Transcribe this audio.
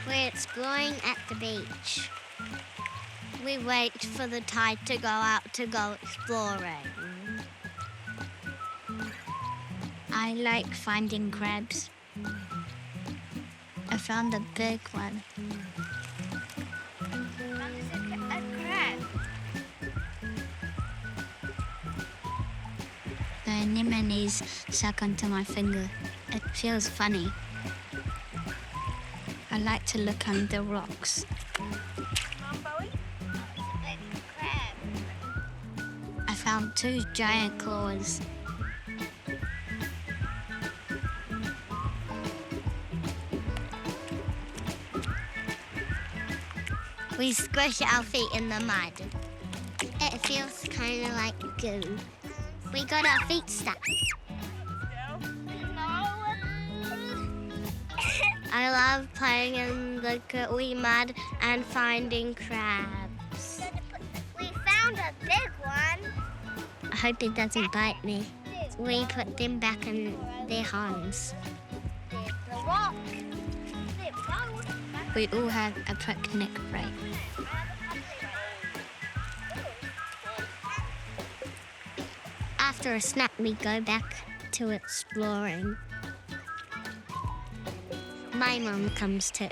We're exploring at the beach. We wait for the tide to go out to go exploring. I like finding crabs. I found a big one. A crab. The anemones suck onto my finger. It feels funny. I like to look under rocks. Mom, Bowie? A crab. I found 2 giant claws. We squish our feet in the mud. It feels kind of like goo. We got our feet stuck. I love playing in the gooey mud and finding crabs. We found a big one. I hope it doesn't bite me. We put them back in their homes. The rock. We all have a picnic break. After a snack, we go back to exploring. My mum comes too.